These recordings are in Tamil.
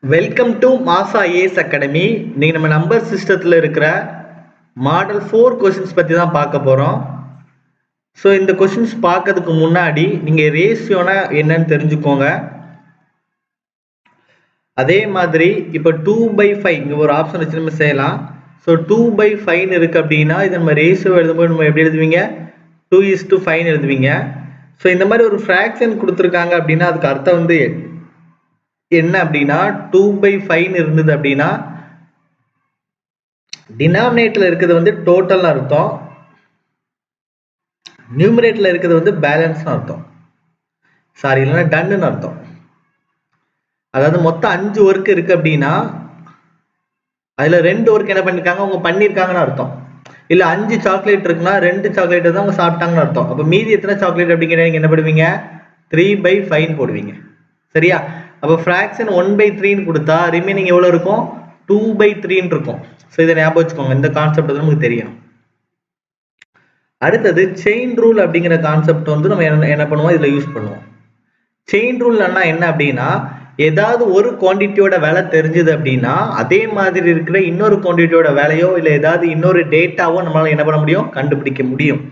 வெல்கம் டு மாசா ஏஸ் அகாடமி. இன்னைக்கு நம்ம நம்பர் சிஸ்டத்தில் இருக்கிற மாடல் 4 கொஸ்டின்ஸ் பற்றி தான் பார்க்க போகிறோம். ஸோ இந்த கொஸ்டின்ஸ் பார்க்கறதுக்கு முன்னாடி நீங்கள் ரேஷியோனா என்னன்னு தெரிஞ்சுக்கோங்க. அதே மாதிரி இப்போ 2/5 இங்கே ஒரு ஆப்ஷன் வச்சு நம்ம செய்யலாம். ஸோ 2/5 இருக்குது அப்படின்னா இது நம்ம ரேஷியோ எழுதும்போது நம்ம எப்படி எழுதுவீங்க? 2:5 எழுதுவீங்க. ஸோ இந்த மாதிரி ஒரு ஃப்ராக்ஷன் கொடுத்துருக்காங்க அப்படின்னா அதுக்கு அர்த்தம் வந்து என்ன அப்படின்னா 2/5 இருந்தது அப்படின்னா டினாமினேட்டர்ல இருக்கிறது வந்து டோட்டல் அர்த்தம், நியூமரேட்டர்ல இருக்கிறது வந்து பேலன்ஸ் அர்த்தம், சாரி இல்லைன்னா டன்னு அர்த்தம். அதாவது மொத்தம் 5 ஒர்க் இருக்கு அப்படின்னா அதுல 2 ஒர்க் என்ன பண்ணிருக்காங்க அவங்க பண்ணிருக்காங்கன்னு அர்த்தம். இல்ல 5 சாக்லேட் இருக்குன்னா 2 சாக்லேட் தான் அவங்க சாப்பிட்டாங்கன்னு அர்த்தம். அப்ப மீதி எத்தனை சாக்லேட் அப்படிங்கிற நீங்க என்ன பண்ணுவீங்க? 3/5 போடுவீங்க. சரியா? அப்போ ஃப்ராக்ஷன் 1/3 கொடுத்தா ரிமைனிங் எவ்வளோ இருக்கும்? 2/3 இருக்கும். ஸோ இதை ஞாபகம் வச்சுக்கோங்க. இந்த கான்செப்ட் வந்து நமக்கு தெரியும். அடுத்தது செயின் ரூல் அப்படிங்கிற கான்செப்ட் வந்து நம்ம என்ன பண்ணுவோம்? இதில் யூஸ் பண்ணுவோம். செயின் ரூல்னா என்ன அப்படின்னா ஏதாவது ஒரு குவான்டிட்டியோட விலை தெரிஞ்சது அப்படின்னா அதே மாதிரி இருக்கிற இன்னொரு குவான்டிட்டியோட விலையோ இல்லை ஏதாவது இன்னொரு டேட்டாவோ நம்மளால என்ன பண்ண முடியும்? கண்டுபிடிக்க முடியும்.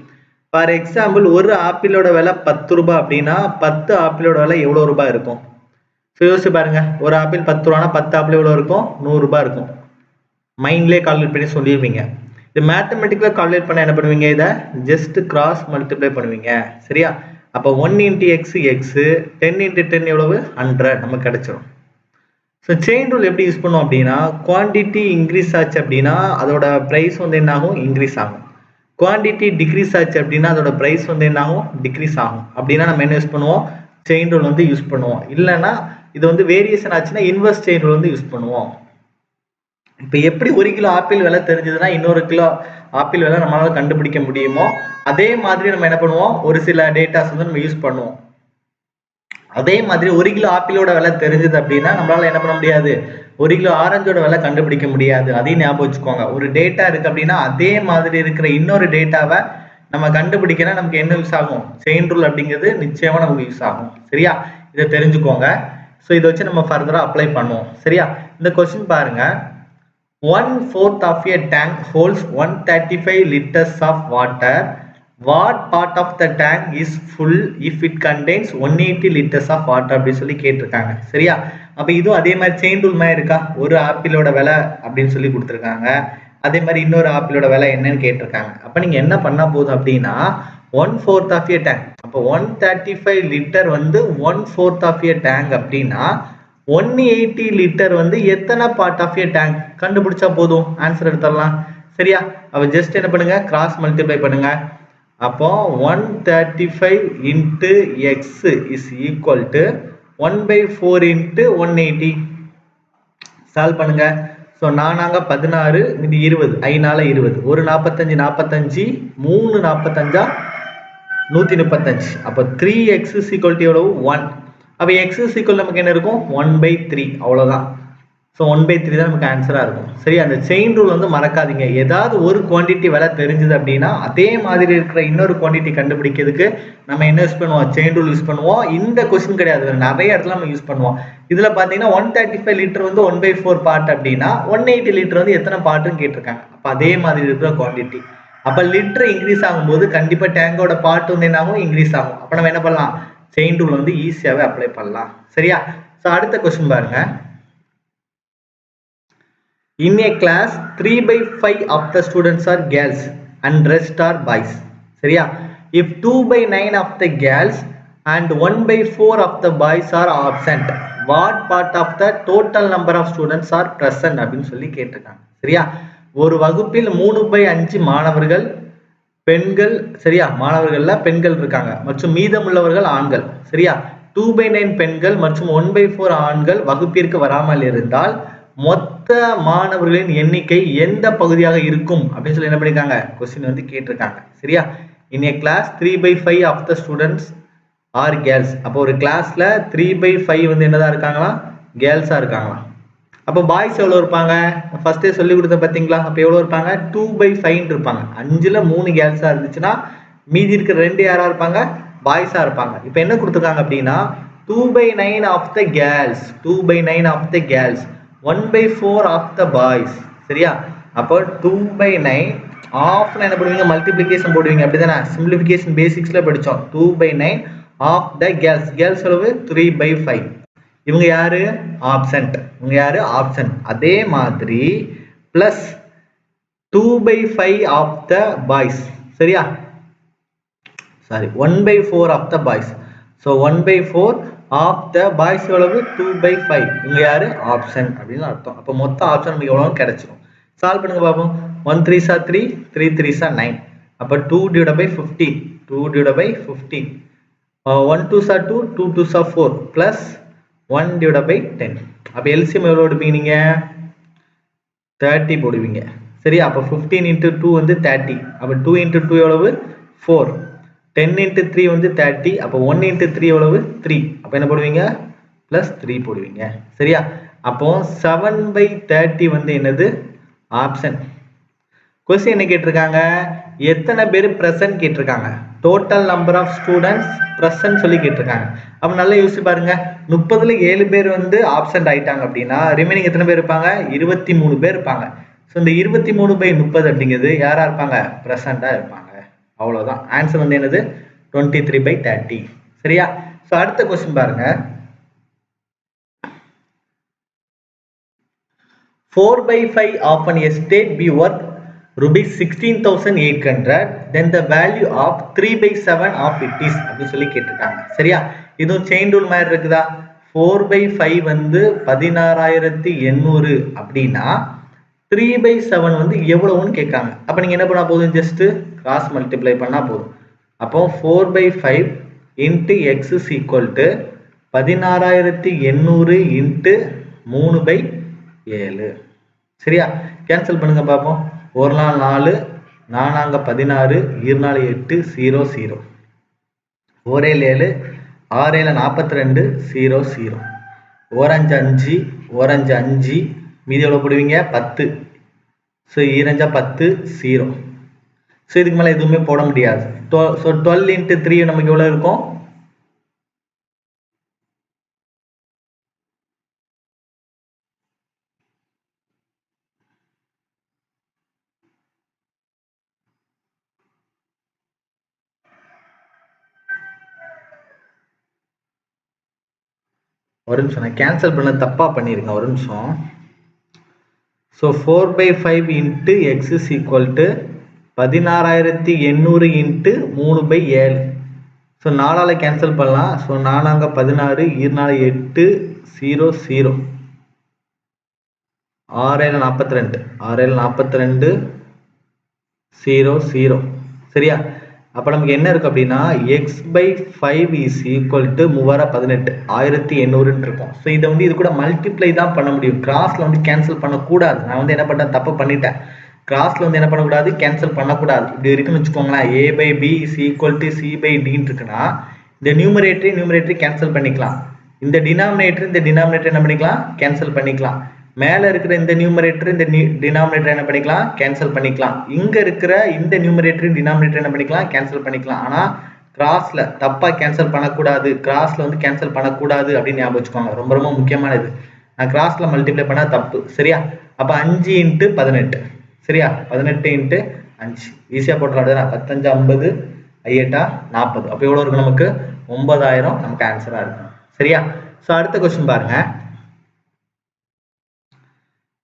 ஃபார் எக்ஸாம்பிள் ஒரு ஆப்பிளோட விலை 10 ரூபாய் அப்படின்னா 10 ஆப்பிளோட விலை எவ்வளோ ரூபாய் இருக்கும்? ஸோ யோசிச்சு பாருங்க. ஒரு ஆப்பிள் 10 ரூபானா 10 ஆப்பிள் எவ்வளோ இருக்கும்? 100 ரூபாய் இருக்கும். மைண்ட்லேயே கால்குலேட் பண்ணி சொல்லிடுவீங்க. இது மேத்தமெட்டிக்கலாக கால்குலேட் பண்ண என்ன பண்ணுவீங்க? இதை ஜஸ்ட் கிராஸ் மல்டிப்ளை பண்ணுவீங்க. சரியா? அப்போ 1 × x எக்ஸு 10 × 10 எவ்வளவு? 100 நமக்கு கிடைச்சிடும். ஸோ செயின் ரூல் எப்படி யூஸ் பண்ணுவோம் அப்படின்னா குவான்டிட்டி இன்க்ரீஸ் ஆச்சு அப்படின்னா அதோட ப்ரைஸ் வந்து என்ன ஆகும்? இன்க்ரீஸ் ஆகும். குவான்டிட்டி டிக்ரீஸ் ஆச்சு அப்படின்னா அதோட ப்ரைஸ் வந்து என்ன ஆகும்? டிக்ரீஸ் ஆகும். அப்படின்னா நம்ம என்ன யூஸ் பண்ணுவோம்? செயின் ரூல் வந்து யூஸ் பண்ணுவோம். இல்லைன்னா இது வந்து வேரியேஷன் ஆச்சுன்னா இன்வெர்ஸ் செயின் ரூல் வந்து யூஸ் பண்ணுவோம். இப்போ எப்படி 1 கிலோ ஆப்பிள் விலை தெரிஞ்சதுன்னா இன்னொரு கிலோ ஆப்பிள் விலை நம்மளால கண்டுபிடிக்க முடியுமோ அதே மாதிரி நம்ம என்ன பண்ணுவோம்? ஒரு சில டேட்டாஸ் வந்து நம்ம யூஸ் பண்ணுவோம். அதே மாதிரி 1 கிலோ ஆப்பிளோட விலை தெரிஞ்சது அப்படின்னா நம்மளால என்ன பண்ண முடியாது? 1 கிலோ ஆரஞ்சோட விலை கண்டுபிடிக்க முடியாது. அதையும் ஞாபகம் வச்சுக்கோங்க. ஒரு டேட்டா இருக்கு அப்படின்னா அதே மாதிரி இருக்கிற இன்னொரு டேட்டாவை நம்ம கண்டுபிடிக்கணும். நமக்கு என்ன யூஸ் ஆகும்? செயின் ரூல் அப்படிங்கிறது நிச்சயமா நமக்கு யூஸ் ஆகும். சரியா? இதை தெரிஞ்சுக்கோங்க. ஸோ இதை வச்சு நம்ம ஃபர்தரா அப்ளை பண்ணுவோம். சரியா? இந்த கொஸ்டின் பாருங்க. 1/4 of a tank holds 135 liters of water. What part of the tank is full if it contains 180 liters of water அப்படின்னு சொல்லி கேட்டிருக்காங்க. சரியா? அப்ப இதுவும் அதே மாதிரி செயின் ரூல் மாதிரி இருக்கா? ஒரு ஆப்பிளோட விலை அப்படின்னு சொல்லி கொடுத்துருக்காங்க. அதே மாதிரி இன்னொரு ஆப்பிளோட விலை என்னன்னு கேட்டிருக்காங்க. அப்ப நீங்க என்ன பண்ணா போதும் அப்படின்னா 1/4 of a tank. அப்போ 135 லிட்டர் வந்து 1/4 of a tank அப்படின்னா 180 லிட்டர் வந்து எத்தனை பார்ட் ஆஃப் ஏ டேங்க் கண்டுபிடிச்சா போதும், ஆன்சர் எடுத்துடலாம். சரியா? அப்ப ஜஸ்ட் என்ன பண்ணுங்க? கிராஸ் மல்டிப்ளை பண்ணுங்க. அப்போ 135 × x is equal to 1/4 × 180. Solve பண்ணுங்க. ஸோ 4 16 இது 20 5 20 ஒரு 45 45 3 45 135. அப்போ 3x இஸ் ஈக்குவல் டு எவ்வளவு? 1. அப்போ x இஸ் ஈக்குவல் நமக்கு என்ன இருக்கும்? 1/3. அவ்வளோதான். ஸோ 1/3 தான் நமக்கு ஆன்சராக இருக்கும். சரி, அந்த செயின் ரூல் வந்து மறக்காதீங்க. ஏதாவது ஒரு குவான்டிட்டி விலை தெரிஞ்சது அப்படின்னா அதே மாதிரி இருக்கிற இன்னொரு குவான்டிட்டி கண்டுபிடிக்கிறதுக்கு நம்ம என்ன யூஸ் பண்ணுவோம்? செயின் ரூல் யூஸ் பண்ணுவோம். இந்த கொஸ்டின் கிடையாது, நிறைய இடத்துல நம்ம யூஸ் பண்ணுவோம். இதில் பார்த்தீங்கன்னா 135 லிட்டர் வந்து 1/4 பார்ட் அப்படின்னா 180 லிட்டர் வந்து எத்தனை பார்ட்டுன்னு கேட்டிருக்காங்க. அப்போ அதே மாதிரி இருக்கிற குவான்டிட்டி. அப்போ லிட்டர் இன்க்ரீஸ் ஆகும்போது கண்டிப்பாக டேங்கோட பார்ட் வந்து என்ன ஆகும்? இன்க்ரீஸ் ஆகும். அப்போ நம்ம என்ன பண்ணலாம்? செயின் ரூல் வந்து ஈஸியாகவே அப்ளை பண்ணலாம். சரியா? ஸோ அடுத்த கொஸ்டின் பாருங்க. In a class 3/5 of the students are girls and rest are boys. சரியா? If 2/9 of the girls and 1/4 of the boys are absent, what part of the total number of students are present அப்படின்னு சொல்லி கேட்டிருக்காங்க. சரியா? ஒரு வகுப்பில் 3/5 மாணவர்கள் பெண்கள். சரியா? மாணவர்கள்ல பெண்கள் இருக்காங்க மற்றும் மீதமுள்ளவர்கள் ஆண்கள். சரியா? 2/9 பெண்கள் மற்றும் 1/4 ஆண்கள் வகுப்பிற்கு வராமல் இருந்தால் மொத்த மாணவர்களின் எண்ணிக்கை எந்த பகுதியாக இருக்கும் அப்படின்னு சொல்லி என்ன பண்ணிருக்காங்க? கொஸ்டின் வந்து கேட்டிருக்காங்க. சரியா? in a class 3/5 of the students are girls. அப்போ ஒரு கிளாஸ்ல 3/5 வந்து என்னதான் இருக்காங்களா? கேர்ள்ஸா இருக்காங்களா? அப்போ பாய்ஸ் எவ்வளவு இருப்பாங்க? ஃபர்ஸ்டே சொல்லி கொடுத்த பார்த்தீங்களா? அப்போ எவ்வளவு இருப்பாங்க? 2/5 இருப்பாங்க. 5ல் 3 கேர்ள்ஸா இருந்துச்சுன்னா மீதி இருக்கிற 2 யாரா இருப்பாங்க? பாய்ஸா இருப்பாங்க. இப்போ என்ன கொடுத்துருக்காங்க அப்படின்னா 2/9 of the girls, 2/9 of the girls, 1/4 of the boys. சரியா? அப்போ 2/9 ஆஃப் என்ன பண்ணுவீங்க, மல்டிப்ளிகேஷன் போடுவீங்க அப்படிதானே? சிம்பிளிஃபிகேஷன் பேசிக்ஸ்ல படிச்சோம். 2/9 of the girls, girls எவ்வளவு 3/5. இவங்க யாரு? ஆப்சென்ட். இவங்க யாரு? ஆப்சென்ட். அதே மாதிரி பிளஸ் 2/5 of the boys. சரியா? Sorry, 1/4 of the boys. So 1/4 of the boys எவ்வளவு 2/5. இவங்க யாரு? ஆப்ஷன் அப்படின்னு அர்த்தம். அப்ப மொத்த ஆப்ஷன் நமக்கு எவ்வளவு கிடைச்சிடும். சால்வ் பண்ணுங்க பாப்போம். 1 3s are 3, 3 3s are 9. அப்ப 2 divided by 15, 2 divided by 15. 1 2s are 2, 2 2s are 4 plus 1 divided by 10. அப்ப எல்சிஎம் எவ்வளவு எடுப்பீங்க நீங்க? 30 போடுவீங்க. சரியா? அப்ப 15 into 2 வந்து 30. அப்ப 2 into 2 எவ்வளவு? 4. 10 into 3 வந்து 30. அப்ப 1 into 3 எவ்வளவு? 3. அப்ப என்ன போடுவீங்க? plus 3 போடுவீங்க. சரியா? அப்போ 7/30 வந்து என்னது? ஆப்ஷன். क्वेश्चन என்ன கேட்டிருக்காங்க? எத்தனை பேர் பிரசன்ட் கேட்டிருக்காங்க. Total number of students present சொல்லி கேட்டிருக்காங்க. அப்ப நல்லா யோசிச்சு பாருங்க. 30ல 7 பேர் வந்து ஆப்சென்ட் ஆயிட்டாங்க அப்படின்னா ரிமைனிங் எத்தனை பேர் இருப்பாங்க? 23 பேர் இருப்பாங்க. ஸோ இந்த 23/30 அப்படிங்கிறது யாரா இருப்பாங்க? பிரசண்டா இருப்பாங்க. அவ்வளவுதான். ஆன்சர் வந்து என்னது? 23/30. சரியா? ஸோ அடுத்த கொஸ்டின் பாருங்க. 4/5 of an estate be worth rupees 16,800, then the value of 3/7 of it is அப்படின்னு சொல்லி கேட்டிருக்காங்க. சரியா? இதுவும் செயின் ரூல் மாதிரி இருக்குதா? 4/5 வந்து 16,800 அப்படின்னா 3/7 வந்து எவ்வளவுன்னு கேட்காங்க. அப்ப நீங்க என்ன பண்ணா போதும்? ஜஸ்ட் கிராஸ் மல்டிப்ளை பண்ணா போதும். அப்போ 4/5 into x is equal to 16,800 into 3/7. சரியா? கேன்சல் பண்ணுங்க பாப்போம். 1 நாள் 4, 4 16, 2 நாள் 8, 0 0. 1 7, 6 42, 0 0. 1 5 5, 1 5 5, மீதி எவ்வளவு போடுவீங்க? 10. ஸோ 2 10, 0. ஸோ இதுக்கு மேல எதுவுமே போட முடியாது. ஸோ 12 into 3 நமக்கு எவ்வளவு இருக்கும்? ஒரு நிமிஷம், நான் கேன்சல் பண்ண தப்பா பண்ணிருக்கேன். ஒரு நிமிஷம். So 4/5 into x is equal to 16,800 into 3/7. So 4ஆல கேன்சல் பண்ணலாம். ஸோ 4 16, 2 8, 0 0. 6 42, 6 42, 0 0. சரியா? அப்ப நமக்கு என்ன இருக்கு அப்படின்னா x/5 is equal to 3/18, 1800 இருக்கும். ஸோ இதை வந்து இது கூட மல்டிப்ளை தான் பண்ண முடியும். கிராஸ்ல வந்து கேன்சல் பண்ணக்கூடாது. நான் வந்து என்ன பண்ணேன்? தப்பு பண்ணிட்டேன். கிராஸ்ல வந்து என்ன பண்ணக்கூடாது? கேன்சல் பண்ணக்கூடாது. இப்படி இருக்குன்னு வச்சுக்கோங்களேன். a/b is equal to c/d இருக்குன்னா இந்த நியூமரேட்டரை கேன்சல் பண்ணிக்கலாம். இந்த டினாமினேட்டர் என்ன பண்ணிக்கலாம்? கேன்சல் பண்ணிக்கலாம். மேல இருக்கிற இந்த நியூமரேட்டர் இந்த டினாமினேட்டர் என்ன பண்ணிக்கலாம்? கேன்சல் பண்ணிக்கலாம். இங்க இருக்கிற இந்த நியூமரேட்டர் டினாமினேட்டர் என்ன பண்ணிக்கலாம்? கேன்சல் பண்ணிக்கலாம். ஆனா கிராஸ்ல தப்பா கேன்சல் பண்ணக்கூடாது. கிராஸ்ல வந்து கேன்சல் பண்ணக்கூடாது அப்படின்னு ஞாபகம் வச்சுக்கோங்க. ரொம்ப ரொம்ப முக்கியமானது. நான் கிராஸ்ல மல்டிப்ளை பண்ணா தப்பு. சரியா? அப்ப 5 into 18. சரியா? 18 into 5 ஈஸியா போட்டுடலாம். 15 50, 8 40. அப்ப எவ்வளவு இருக்கு நமக்கு? 9,000 நமக்கு ஆன்சரா இருக்கும். சரியா? சோ அடுத்த क्वेश्चन பாருங்க.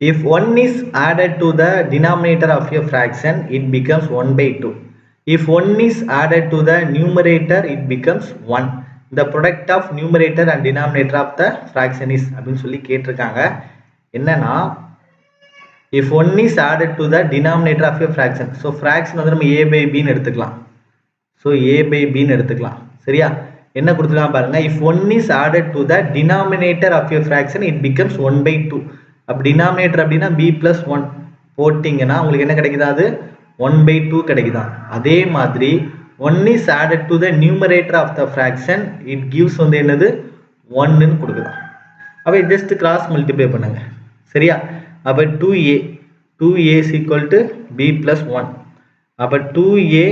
If 1 is added to the denominator of a fraction, it becomes 1/2. If 1 is added to the numerator, it becomes 1. The product of numerator and denominator of the fraction is அப்படின்னு சொல்லி கேட்டிருக்காங்க. என்னன்னா if 1 is added to the denominator of a fraction, so fraction வந்து நம்ம a/b ன்னு எடுத்துக்கலாம். so a/b ன்னு எடுத்துக்கலாம். சரியா? என்ன கொடுத்துருக்காங்க பாருங்க. if 1 is added to the denominator of a fraction, it becomes 1/2. அப்ப denominator அப்படின்னா b plus 1 போட்டீங்கன்னா உங்களுக்கு என்ன கிடைக்குதா? அது 1/2 கிடைக்குதா? அதே மாதிரி 1 is added to the numerator of the fraction, it gives வந்து என்னது? 1 ன்னு கொடுக்குதா? அப்ப just cross multiply பண்ணுங்க. சரியா? அப்ப 2a is equal to b plus 1. அப்ப 2a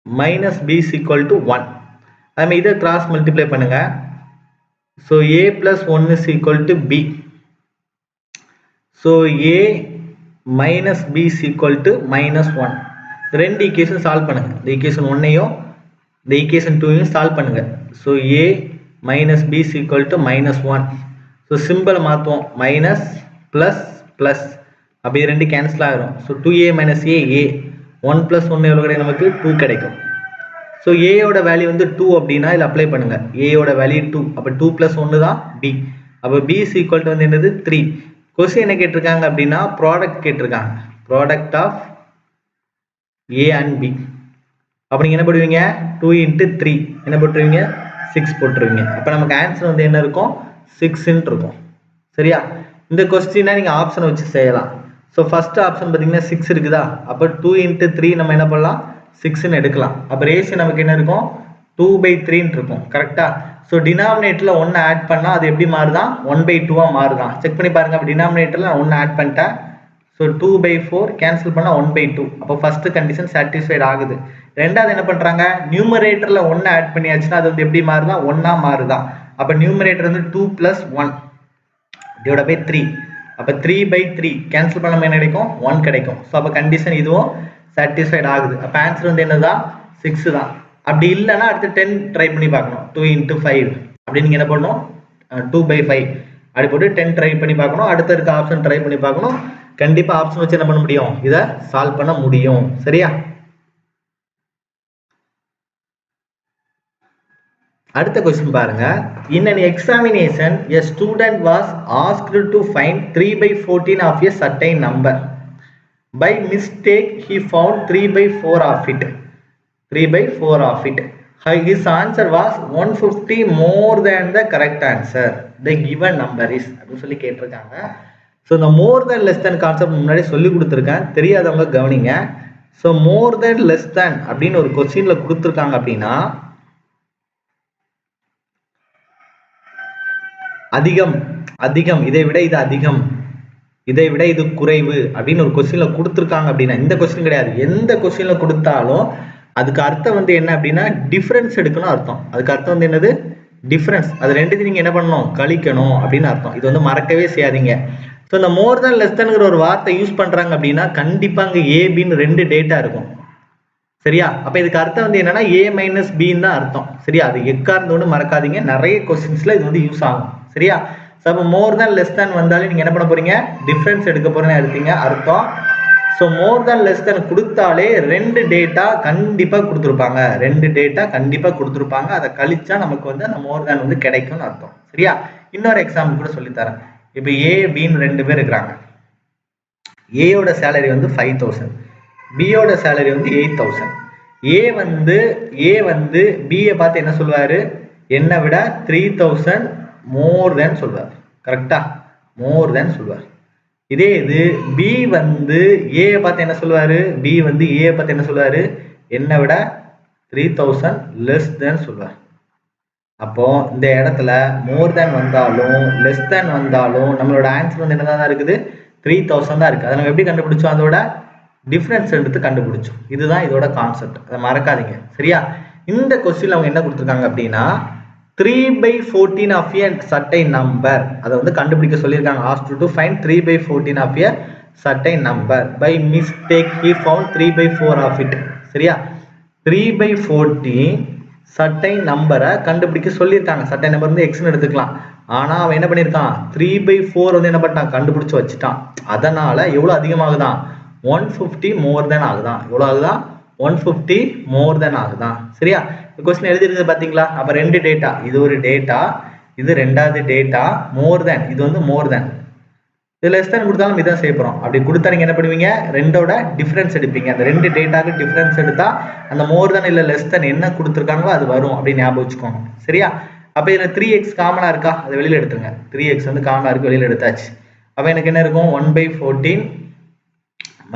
minus b is equal to 1. அதுமாதிரி இதை கிராஸ் மல்டிப்ளை பண்ணுங்க. So a plus 1 is equal to b. So a minus b is equal to -1. ரெண்டு ஈக்குவேஷன் சால்வ் பண்ணுங்க. இந்த ஈக்குவேஷன் 1ஐயும் இந்த ஈக்குவேஷன் 2ஐயும் சால்வ் பண்ணுங்க. So a minus b is equal to -1. So சிம்பிளை மாற்றுவோம். மைனஸ் ப்ளஸ் ப்ளஸ், அப்போ இது ரெண்டு கேன்சல் ஆகிரும். So 2a minus a 1 plus 1 எவ்வளோ கிடைக்கும்? நமக்கு 2 கிடைக்கும். ஸோ ஏயோட வேல்யூ வந்து 2 அப்படின்னா இதில் அப்ளை பண்ணுங்க. ஏயோட வேல்யூ 2, அப்போ 2 plus 1 தான் b. அப்போ b is equal to வந்து என்னது? 3. கொஸ்டின் என்ன கேட்டிருக்காங்க அப்படின்னா ப்ராடக்ட் கேட்டிருக்காங்க. Product of a and b. அப்போ நீங்கள் என்ன போடுவீங்க? 2 into 3 என்ன போட்டுருவீங்க? 6 போட்டுருவீங்க. அப்போ நமக்கு ஆன்சர் வந்து என்ன இருக்கும்? 6 இருக்கும். சரியா? இந்த கொஸ்டினை நீங்கள் ஆப்ஷனை வச்சு செய்யலாம். ஸோ ஃபர்ஸ்ட் ஆப்ஷன் பார்த்தீங்கன்னா 6 இருக்குதா? அப்போ 2 into 3 நம்ம என்ன பண்ணலாம்? 6ன்னு எடுக்கலாம். அப்போ ரேஷியோ நமக்கு என்ன இருக்கும்? 2/3 இருக்கும். கரெக்டா? ஸோ டினாமினேட்டரில் 1 ஆட் பண்ணால் அது எப்படி மாறுதான்? 1/2 மாறுதான். செக் பண்ணி பாருங்க. அப்போ டினாமினேட்டரில் 1 ஆட் பண்ணிட்டேன். ஸோ 2/4 கேன்சல் பண்ணால் 1/2. அப்போ ஃபர்ஸ்ட் கண்டிஷன் சாட்டிஸ்ஃபைட் ஆகுது. ரெண்டாவது என்ன பண்ணுறாங்க? நியூமரேட்டரில் 1 ஆட் பண்ணியாச்சுன்னா அது வந்து எப்படி மாறுதான்? 1ஆ மாறுதான். அப்போ நியூமரேட்டர் வந்து 2 plus 1 டிவைட் பை 3. அப்போ 3/3 கேன்சல் பண்ணாமல் என்ன கிடைக்கும்? 1 கிடைக்கும். ஸோ அப்போ கண்டிஷன் இதுவும் சாட்டிஸ்ஃபைட் ஆகுது. அப்போ ஆன்சர் வந்து என்னதான்? 6 தான். அப்படி இல்லைன்னா அடுத்து 10 ட்ரை பண்ணி பார்க்கணும். 2 into 5 அப்படி நீங்கள் என்ன பண்ணணும்? 2/5 அப்படி போட்டு 10 ட்ரை பண்ணி பார்க்கணும். அடுத்த இருக்க ஆப்ஷன் ட்ரை பண்ணி பார்க்கணும். கண்டிப்பாக ஆப்ஷன் வச்சு என்ன பண்ண முடியும்? இதை சால்வ் பண்ண முடியும். சரியா? அடுத்த கொஸ்டின் பாருங்க. In an examination, a student was asked to find 3/14 of a certain number. By mistake, he found 3/4 of it. 3/4 of it. His answer was 150 more than the correct answer. The given number is அப்படின்னு சொல்லி கேட்டிருக்காங்க. ஸோ இந்த மோர் தேன் லெஸ் தேன் கான்செப்ட் முன்னாடி சொல்லி கொடுத்துருக்கேன். தெரியாதவங்க கவனிங்க. ஸோ மோர் தேன் லெஸ் தேன் அப்படின்னு ஒரு கொஸ்டின்ல கொடுத்துருக்காங்க அப்படின்னா அதிகம் அதிகம், இதை விட இது அதிகம், இதை விட இது குறைவு அப்படின்னு ஒரு கொஸ்டின்ல கொடுத்துருக்காங்க அப்படின்னா, இந்த கொஸ்டின் கிடையாது, எந்த கொஸ்டின்ல கொடுத்தாலும் அதுக்கு அர்த்தம் வந்து என்ன அப்படின்னா டிஃபரன்ஸ் எடுக்கணும் அர்த்தம். அதுக்கு அர்த்தம் வந்து என்னது? டிஃபரன்ஸ். அது ரெண்டுத்தையும் நீங்க என்ன பண்ணணும்? கழிக்கணும் அப்படின்னு அர்த்தம். இது வந்து மறக்கவே செய்யாதீங்க. ஸோ இந்த மோர் தேன் லெஸ் தேன்ங்கிற ஒரு வார்த்தை யூஸ் பண்றாங்க அப்படின்னா கண்டிப்பா அங்க ஏபின்னு 2 டேட்டா இருக்கும். சரியா? அப்ப இதுக்கு அர்த்தம் வந்து என்னன்னா a minus b தான் அர்த்தம். சரியா? அது எக்காரணத்தோடு மறக்காதீங்க. நிறைய கொஸ்டின்ஸ்ல இது வந்து யூஸ் ஆகும். சரியா? அப்போ மோர் தேன் லெஸ் தேன் வந்தாலே நீங்க என்ன பண்ண போறீங்க? டிஃபரன்ஸ் எடுக்க போறேன்னு எடுத்தீங்க அர்த்தம். ஸோ மோர் தேன் லெஸ் தேன் கொடுத்தாலே 2 டேட்டா கண்டிப்பா கொடுத்துருப்பாங்க. 2 டேட்டா கண்டிப்பா கொடுத்துருப்பாங்க. அதை கழிச்சா நமக்கு வந்து அந்த மோர் தேன் வந்து கிடைக்கும்னு அர்த்தம். சரியா? இன்னொரு எக்ஸாம்பிள் கூட சொல்லித்தரேன். இப்போ ஏ பின்னு 2 பேர் இருக்கிறாங்க. ஏயோட சேலரி வந்து 5000, பியோட சேலரி வந்து 8000. ஏ வந்து பியை பார்த்து என்ன சொல்லுவாரு? என்னை விட 3000 மோர் தேன் சொல்வார். கரெக்டா? மோர் தேன் சொல்வார். இதே இது பி வந்து ஏ பார்த்து என்ன சொல்லுவாரு? பி வந்து ஏ பார்த்து என்ன சொல்லுவாரு? என்னை விட 3000 லெஸ் தேன் சொல்வார். அப்போ இந்த இடத்துல மோர் தேன் வந்தாலும் லெஸ் தேன் வந்தாலும் நம்மளோட ஆன்சர் வந்து என்னதான் இருக்குது? 3000 தான் இருக்கு. அதை நம்ம எப்படி கண்டுபிடிச்சோம்? அதோட டிஃபரன்ஸ் எடுத்து கண்டுபிடிச்சோம். இதுதான் இதோட கான்செப்ட். அதை மறக்காதீங்க. சரியா? இந்த கொஸ்டின்ல அவங்க என்ன கொடுத்துருக்காங்க அப்படின்னா 3/14 of a certain number அதை வந்து கண்டுபிடிக்க சொல்லியிருக்காங்க. asked to find 3/14 of a certain number. By mistake he found 3/4 of it. சரியா? 3/14 certain நம்பரை கண்டுபிடிக்க சொல்லியிருக்காங்க. certain நம்பர் வந்து எக்ஸ்னு எடுத்துக்கலாம். ஆனா அவன் என்ன பண்ணியிருக்கான்? 3/4 வந்து என்ன பண்ணிட்டான்? கண்டுபிடிச்சு வச்சுட்டான். அதனால எவ்வளவு அதிகமாகுதான்? 150 மோர் தேன் ஆகுதான். எவ்வளவு ஆகுதான்? 150 மோர் தேன் ஆகுதான். சரியா? இந்த கொஸ்டின் எழுதிருக்குது பாத்தீங்களா? அப்ப 2 டேட்டா, இது ஒரு டேட்டா, இது ரெண்டாவது டேட்டா. மோர் தேன், இது வந்து மோர் தேன். இது லெஸ் தேன் கொடுத்தாலும் இதான் செய்ய போறோம். அப்படி கொடுத்தா நீங்க என்ன பண்ணுவீங்க? ரெண்டோட டிஃபரன்ஸ் எடுப்பீங்க. அந்த 2 டேட்டாக்கு டிஃபரன்ஸ் எடுத்தா அந்த மோர் தேன் இல்ல லெஸ் தேன் என்ன கொடுத்துருக்காங்களோ அது வரும் அப்படின்னு ஞாபகம் வச்சுக்கோங்க. சரியா? அப்ப இதுல 3x காமனா இருக்கா? அதை வெளியில எடுத்துருங்க. 3x வந்து காமனா இருக்கு, வெளியில எடுத்தாச்சு. அப்ப எனக்கு என்ன இருக்கும்? 1/14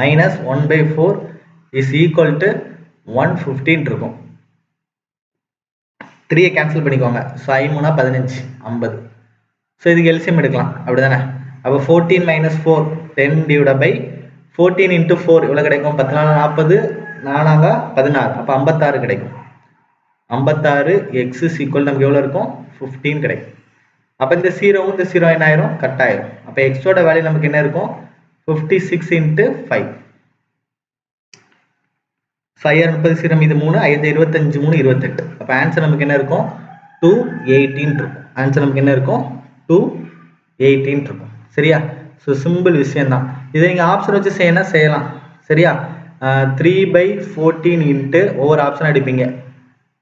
minus 1/4 is equal to 115 இருக்கும். 3 கேன்சல் பண்ணிக்கோங்க. ஸோ 5 15 50. ஸோ இதுக்கு எல்சிஎம் எடுக்கலாம். அப்படிதானே? அப்போ 14 minus 4 10 divided by 14 into 4 எவ்வளோ கிடைக்கும்? 14 40 4 16 அப்போ 56 கிடைக்கும். 56 x is equal நமக்கு எவ்வளவு இருக்கும் 15 கிடைக்கும். அப்ப இந்த 0 இந்த 0 என்ன ஆயிரும் கட் ஆயிரும். அப்ப x ஓட வேல்யூ நமக்கு என்ன இருக்கும் 56 into 5. 5 30 மீது 3 5 25 3 28. அப்ப ஆன்சர் நமக்கு என்ன இருக்கும் 218 இருக்கும். ஆன்சர் நமக்கு என்ன இருக்கும் 218 இருக்கும். சரியா? சோ சிம்பிள் விஷயம் தான். இதை நீங்க ஆப்ஷன் வச்சு செய்யலாம். சரியா? 3/14 into ஒவ்வொரு ஆப்ஷன் அடிப்பீங்க.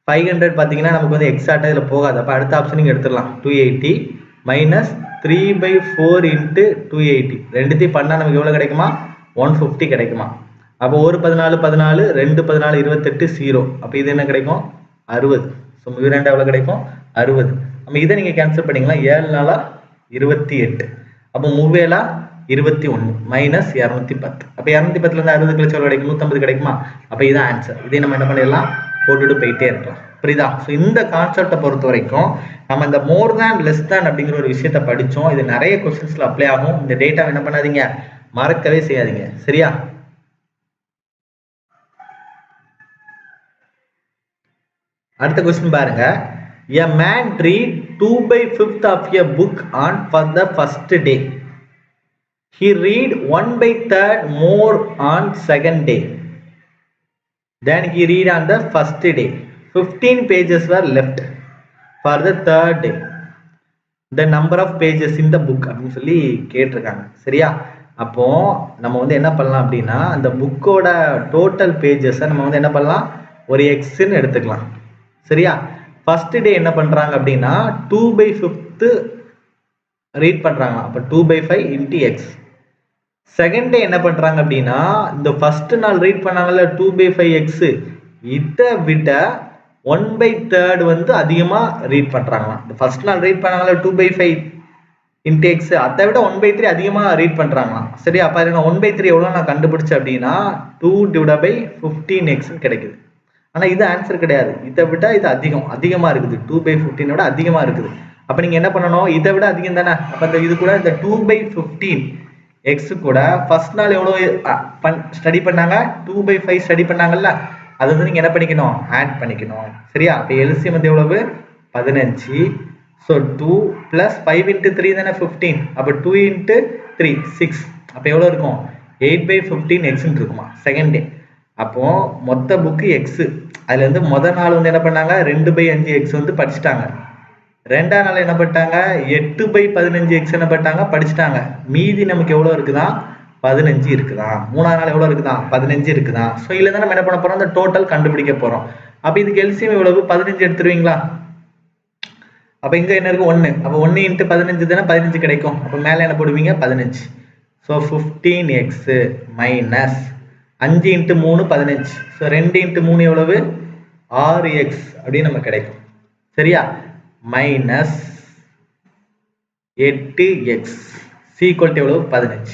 500 பாத்தீங்கன்னா நமக்கு வந்து எக்ஸாக்ட்டா இதுல போகாது. அப்ப அடுத்த ஆப்ஷன் நீங்க எடுத்துடலாம். 280 minus 3/4 into 280. ரெண்டுத்தையும் பண்ணா நமக்கு எவ்வளவு கிடைக்குமா 150 கிடைக்குமா. அப்ப ஒரு 14 14 2 14 28 0. அப்ப இது என்ன கிடைக்கும் 60. சோ மீதி எவ்வளவு கிடைக்கும் 60. நம்ம இதை நீங்க கேன்சல் பண்ணீங்களா 7 4 28. அப்ப 3 7 21 minus 210. அப்ப 210ல இருந்து 60 கழிச்சு எவ்வளவு கிடைக்கும் 150 கிடைக்குமா. அப்ப இது ஆன்சர். இதை நம்ம என்ன பண்ணிடலாம் போட்டுட்டு போயிட்டே இருக்கலாம். புரியுதா? சோ இந்த கான்செப்டை பொறுத்த வரைக்கும் நம்ம இந்த மோர் தேன் லெஸ் தேன் அப்படிங்கிற ஒரு விஷயத்தை படிச்சோம். இது நிறைய क्वेश्चंसல அப்ளை ஆகும். இந்த டேட்டா என்ன பண்ணாதீங்க மறக்கவே செய்யாதீங்க. சரியா? அடுத்த क्वेश्चन பாருங்க. A man read 2/5 of a book on for the first day. He read 1/3 more on second day. Then he read on the first day. 15 pages were left for the third day. The number of pages in the book அப்படின்னு சொல்லி கேட்டிருக்காங்க. சரியா? அப்போ நம்ம வந்து என்ன பண்ணலாம் அப்படின்னா அந்த புக்கோட டோட்டல் பேஜஸ் நம்ம வந்து என்ன பண்ணலாம் ஒரு எக்ஸ்ன்னு எடுத்துக்கலாம். சரியா? ஃபர்ஸ்ட் டே என்ன பண்றாங்க அப்படின்னா 2/5 ரீட் பண்றாங்க. அப்ப 2/5 into x. செகண்ட் டே என்ன பண்றாங்க அப்படின்னா இந்த ஃபர்ஸ்ட் நாள் ரீட் பண்ணாங்கல்ல 2/5x இதை விட 1/3 வந்து அதிகமா ரீட் பண்றாங்களாம். இந்த ஃபர்ஸ்ட் நாள் ரீட் பண்ணாங்கல்ல 2/5 into x அதை விட 1/3 அதிகமா ரீட் பண்றாங்களாம். சரி, அப்ப என்ன 1/3 எவ்வளவு நான் கண்டுபிடிச்சேன் அப்படின்னா 2/15x கிடைக்குது. ஆனா இது ஆன்சர் கிடையாது. இதை விட இது அதிகமா இருக்குது. 2/15 விட அதிகமா இருக்குது. அப்ப நீங்க என்ன பண்ணணும் இதை விட அதிகம் தானே. அப்ப இந்த இது கூட இந்த 2/15 x கூட ஃபர்ஸ்ட் நாள் எவ்வளவு ஸ்டடி பண்ணாங்க 2/5 ஸ்டடி பண்ணாங்கல்ல அது வந்து நீங்க என்ன பண்ணிக்கணும் ஆட் பண்ணிக்கணும். சரியா? அப்ப எல்சிஎம் வந்து எவ்வளவு 15. சோ 2 plus 5 into 3 தானே 15. அப்ப 2 into 3 6. அப்ப எவ்வளவு இருக்கும் 8/15 x இருக்குமா செகண்ட் டே. அப்போ மொத்த புக் x அதுல இருந்து முதல் நாள் வந்து என்ன பண்ணாங்க 2/5 x வந்து படிச்சுட்டாங்க. ரெண்டாம் நாள் என்ன பண்ணிட்டாங்க 8/15 x என்ன பண்ணிட்டாங்க படிச்சுட்டாங்க. மீதி நமக்கு எவ்வளவு இருக்குதா 15 இருக்குதா. மூணாம் நாள் எவ்வளவு இருக்குதா 15 இருக்குதா. சோ இதுல தான் நம்ம என்ன பண்ண போறோம் அந்த டோட்டல் கண்டுபிடிக்க போறோம். அப்ப இதுக்கு எல்சிஎம் எவ்வளவு 15 எடுத்துருவீங்களா. அப்ப இங்க என்ன இருக்கு 1. அப்ப 1 into 15 தானே 15 கிடைக்கும். அப்ப மேல என்ன போடுவீங்க 15. So 15x minus 5 into 3 15. So 2 into 3 எவ்வளவு 6x அப்படி நமக்கு கிடைக்கும். சரியா? மைனஸ் 8x equal to எவ்வளவு 15.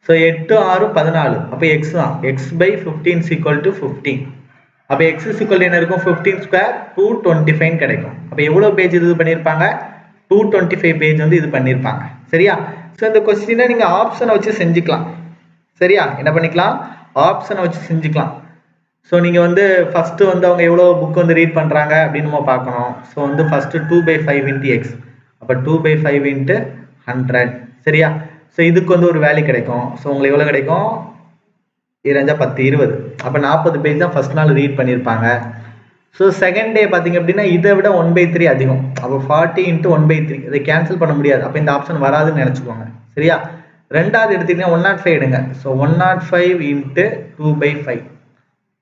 சோ 8 6 14. அப்ப x தான் x/15 equal to 15. அப்ப x equal to என்ன இருக்கும் 15 square 225 கிடைக்கும். அப்ப எவ்வளவு பேஜ் இது பண்ணிருப்பாங்க 225 பேஜ் வந்து இது பண்ணிருப்பாங்க. சரியா? சோ இந்த क्वेश्चனை நீங்க ஆப்ஷனை வச்சு செஞ்சுக்கலாம். சரியா? என்ன பண்ணிக்கலாம் ஆப்ஷனை வச்சு செஞ்சுக்கலாம். ஸோ நீங்கள் வந்து ஃபஸ்ட்டு வந்து அவங்க எவ்வளோ புக் வந்து ரீட் பண்ணுறாங்க அப்படின்னு நம்ம பார்க்கணும். ஸோ வந்து ஃபஸ்ட்டு 2/5 into x. அப்போ 2/5 into 100. சரியா? ஸோ இதுக்கு வந்து ஒரு வேல்யூ கிடைக்கும். ஸோ உங்களுக்கு எவ்வளோ கிடைக்கும் 2 10 20. அப்போ 40 பேஜ் தான் ஃபர்ஸ்ட் நாள் ரீட் பண்ணியிருப்பாங்க. ஸோ செகண்ட் டே பார்த்தீங்க அப்படின்னா இதை விட 1/3 அதிகம். அப்போ 40 into 1/3 இதை கேன்சல் பண்ண முடியாது. அப்போ இந்த ஆப்ஷன் வராதுன்னு நினச்சிக்கோங்க. சரியா? ரெண்டாவது எடுத்தீங்கன்னா 105 எடுங்க. So 105 into 2/5.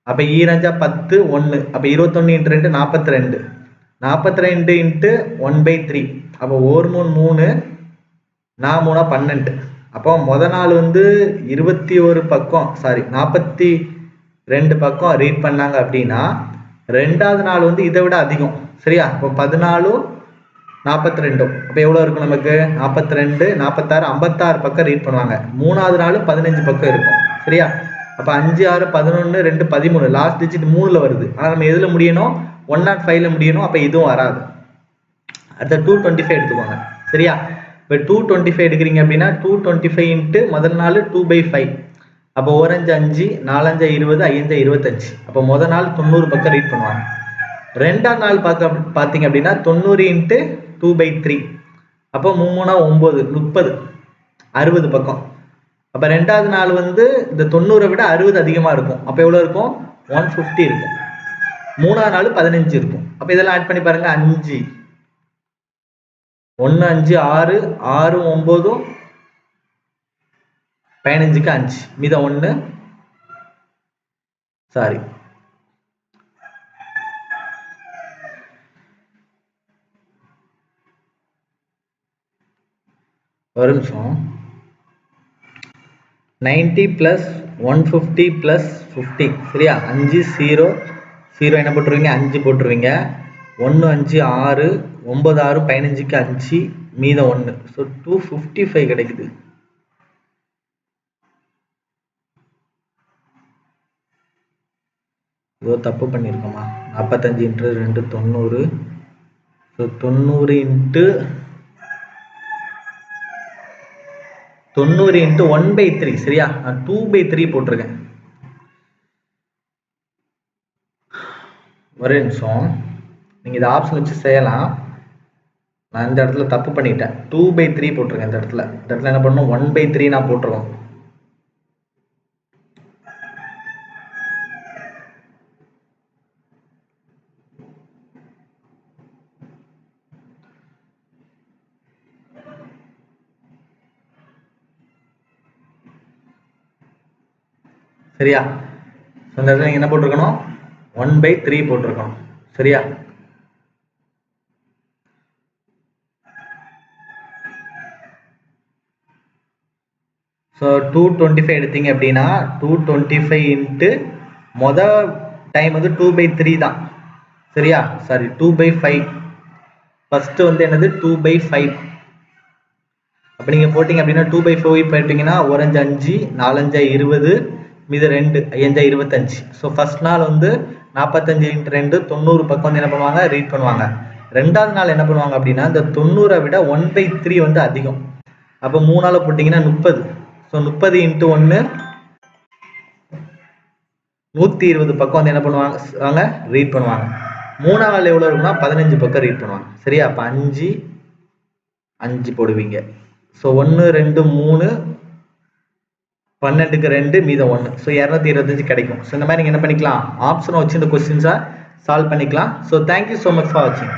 அப்ப 2 10 1. அப்ப 21 into 2 42. 42 into 1/3. அப்ப 1 3 4 3 12. அப்போ முத நாள் வந்து 21 பக்கம் 42 பக்கம் ரீட் பண்ணாங்க அப்படின்னா ரெண்டாவது நாள் வந்து இதை விட அதிகம். சரியா? அப்போ 14 42. அப்ப எவ்வளவு இருக்கும் நமக்கு 42 46 56 பக்கம் ரீட் பண்ணுவாங்க. மூணாவது நாள் 15 பக்கம் இருக்கும். சரியா? அப்ப 5 6 11 2 13 லாஸ்ட் டிஜிட் 3ல வருது. ஆனா நம்ம எதுல முடியணும் 105ல முடியணும். அப்ப இதுவும் வராது. அடுத்த 225 எடுத்துக்கோங்க. சரியா? இப்ப 225 எடுக்கிறீங்க அப்படின்னா 225 into முதல் நாள் 2/5. அப்ப 1 5 5 4 5 20 5 25. அப்ப முதல் நாள் 90 பக்கம் ரீட் பண்ணுவாங்க. ரெண்டாம் நாள் பார்த்தீங்க அப்படின்னா 90 இன்ட்டு 2/3. அப்போ 3 9 30 60 பக்கம். அப்போ ரெண்டாவது நாள் வந்து இந்த 90 விட 60 அதிகமாக இருக்கும். அப்போ எவ்வளோ இருக்கும்? 150 இருக்கும். மூணாவது நாள் 15 இருக்கும். அப்போ இதெல்லாம் ஆட் பண்ணி பாருங்க. 5 1 5 6 6 9 15க்கு 5 மீதம் 1 சாரி ஒரு நிமிஷம். 90 + 150 + 50 சரியா? 5 0 0 என்ன போட்டுருவீங்க? 5 போட்டுருவீங்க. 1 5 6 9 6 15க்கு 5 மீதம் 1. ஸோ 255 கிடைக்குது. ஏதோ தப்பு பண்ணியிருக்கோமா? 45 × 2 90. ஸோ 90 இன்ட்டு 90 இன்ட்டு 1/3 சரியா? நான் 2/3 போட்டிருக்கேன். ஒரே நிமிஷம். நீங்கள் இதை ஆப்ஷன் வச்சு செய்யலாம். நான் இந்த இடத்துல தப்பு பண்ணிட்டேன். 2/3 போட்டிருக்கேன். இந்த இடத்துல என்ன பண்ணணும்? 1/3 நான் போட்டிருக்கோம். சரியா? இந்த இடத்துல நீங்க என்ன போட்டிருக்கணும்? 1/3 போட்டிருக்கணும். சரியா? ஸோ 225 எடுத்தீங்க அப்படின்னா 225 இன்ட்டு மொதல் டைம் வந்து 2/3 தான். சரியா? சாரி 2/5. ஃபர்ஸ்ட் வந்து என்னது? 2/5. அப்போ நீங்கள் போட்டிங்க அப்படின்னா 2/5 போயிட்டீங்கன்னா 1 5 5 4 5 20 மீது 2 5 25. ஸோ ஃபர்ஸ்ட் நாள் வந்து 45 × 2 90 பக்கம் வந்து என்ன பண்ணுவாங்க? ரீட் பண்ணுவாங்க. ரெண்டாவது நாள் என்ன பண்ணுவாங்க அப்படின்னா இந்த 90 விட 1/3 வந்து அதிகம். அப்போ 3 நாள் போட்டிங்கன்னா 30. ஸோ 30 × 1 120 பக்கம் வந்து என்ன பண்ணுவாங்க? ரீட் பண்ணுவாங்க. மூணாவது நாள் எவ்வளோ இருக்குன்னா 15 பக்கம் ரீட் பண்ணுவாங்க. சரியா? அப்போ 5 5 போடுவீங்க. ஸோ 1 2 3 12க்கு 2 மீதம் 1. ஸோ 225 கிடைக்கும். ஸோ இந்த மாதிரி நீங்கள் என்ன பண்ணிக்கலாம்? ஆப்ஷனை வச்சு இந்த கொஸ்டின்ஸை சால்வ் பண்ணிக்கலாம். So thank you so much for வாட்சிங்.